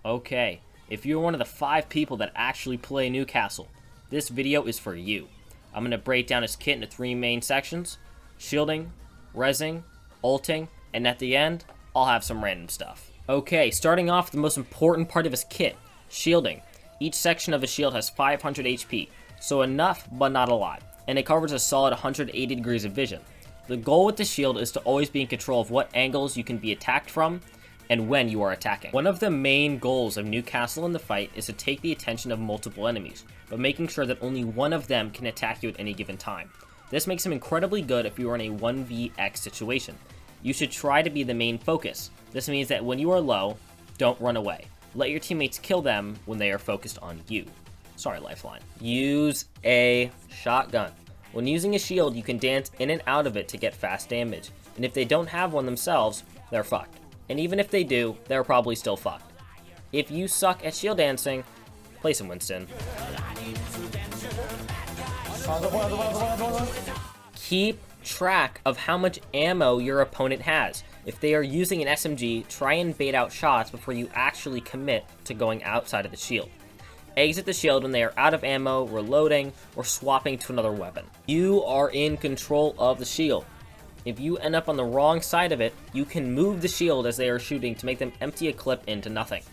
Okay, if you're one of the 5 people that actually play Newcastle, this video is for you. I'm going to break down his kit into 3 main sections: shielding, rezzing, ulting, and at the end, I'll have some random stuff. Okay, starting off with the most important part of his kit, shielding. Each section of his shield has 500 HP, so enough but not a lot, and it covers a solid 180 degrees of vision. The goal with the shield is to always be in control of what angles you can be attacked from, and when you are attacking. One of the main goals of Newcastle in the fight is to take the attention of multiple enemies, but making sure that only one of them can attack you at any given time. This makes him incredibly good if you are in a 1vx situation. You should try to be the main focus. This means that when you are low, don't run away. Let your teammates kill them when they are focused on you. Sorry, Lifeline. Use a shotgun. When using a shield, you can dance in and out of it to get fast damage, and if they don't have one themselves, they're fucked. And even if they do, they're probably still fucked. If you suck at shield dancing, play some Winston. Keep track of how much ammo your opponent has. If they are using an SMG, try and bait out shots before you actually commit to going outside of the shield. Exit the shield when they are out of ammo, reloading, or swapping to another weapon. You are in control of the shield. If you end up on the wrong side of it, you can move the shield as they are shooting to make them empty a clip into nothing.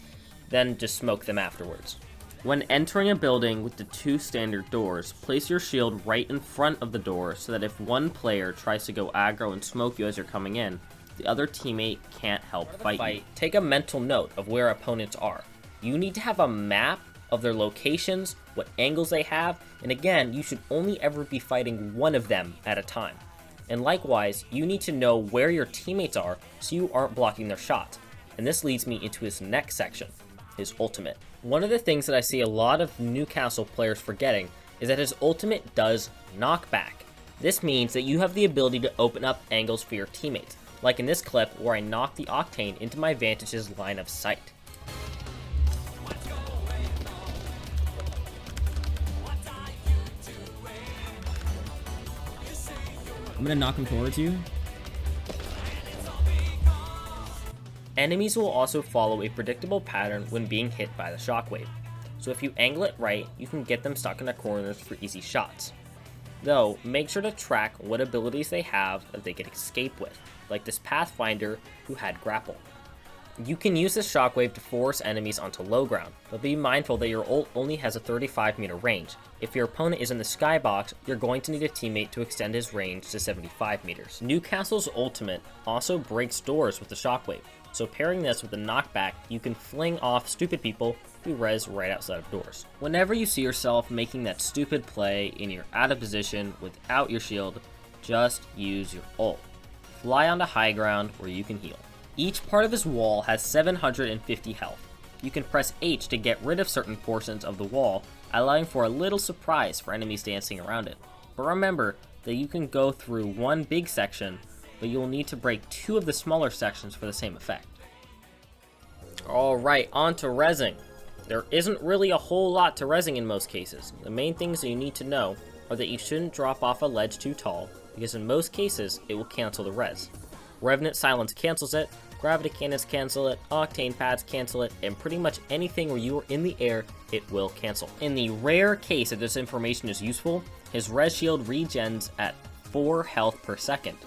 Then just smoke them afterwards. When entering a building with the 2 standard doors, place your shield right in front of the door so that if one player tries to go aggro and smoke you as you're coming in, the other teammate can't help fight you. Take a mental note of where opponents are. You need to have a map of their locations, what angles they have, and again, you should only ever be fighting one of them at a time. And likewise, you need to know where your teammates are so you aren't blocking their shots. And this leads me into his next section, his ultimate. One of the things that I see a lot of Newcastle players forgetting is that his ultimate does knockback. This means that you have the ability to open up angles for your teammates, like in this clip where I knocked the Octane into my Vantage's line of sight. I'm gonna knock him towards you. Enemies will also follow a predictable pattern when being hit by the shockwave, so if you angle it right, you can get them stuck in the corners for easy shots. Though, make sure to track what abilities they have that they can escape with, like this Pathfinder who had grapple. You can use this shockwave to force enemies onto low ground, but be mindful that your ult only has a 35 meter range. If your opponent is in the skybox, you're going to need a teammate to extend his range to 75 meters. Newcastle's ultimate also breaks doors with the shockwave, so pairing this with the knockback, you can fling off stupid people who res right outside of doors. Whenever you see yourself making that stupid play and you're out of position without your shield, just use your ult. Fly onto high ground where you can heal. Each part of his wall has 750 health. You can press H to get rid of certain portions of the wall, allowing for a little surprise for enemies dancing around it. But remember that you can go through one big section, but you'll need to break 2 of the smaller sections for the same effect. Alright, on to rezzing. There isn't really a whole lot to rezzing in most cases. The main things that you need to know are that you shouldn't drop off a ledge too tall, because in most cases it will cancel the res. Revenant Silence cancels it, Gravity Cannons cancel it, Octane Pads cancel it, and pretty much anything where you are in the air, it will cancel. In the rare case that this information is useful, his res shield regens at 4 health per second.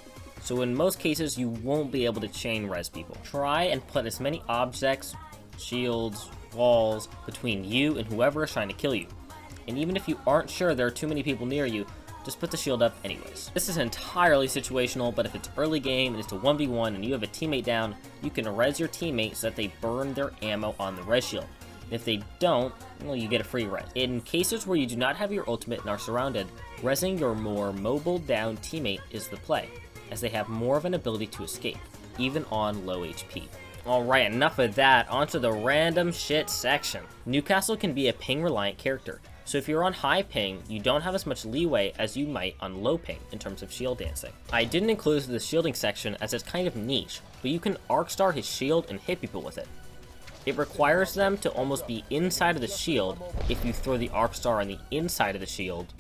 So in most cases, you won't be able to chain res people. Try and put as many objects, shields, walls, between you and whoever is trying to kill you. And even if you aren't sure there are too many people near you, just put the shield up anyways. This is entirely situational, but if it's early game and it's a 1v1 and you have a teammate down, you can res your teammate so that they burn their ammo on the res shield. And if they don't, well, you get a free res. In cases where you do not have your ultimate and are surrounded, resing your more mobile down teammate is the play, as they have more of an ability to escape, even on low HP. Alright, enough of that, onto the random shit section. Newcastle can be a ping reliant character, so if you're on high ping, you don't have as much leeway as you might on low ping in terms of shield dancing. I didn't include the shielding section as it's kind of niche, but you can arc star his shield and hit people with it. It requires them to almost be inside of the shield if you throw the arc star on the inside of the shield,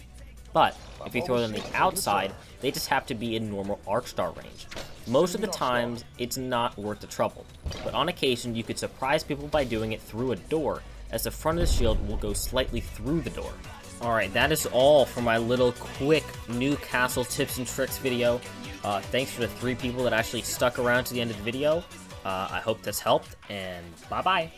but if you throw them on the outside, they just have to be in normal arc star range. Most of the times, it's not worth the trouble, but on occasion you could surprise people by doing it through a door, as the front of the shield will go slightly through the door. Alright, that is all for my little quick Newcastle tips and tricks video. Thanks for the 3 people that actually stuck around to the end of the video. I hope this helped, and bye-bye!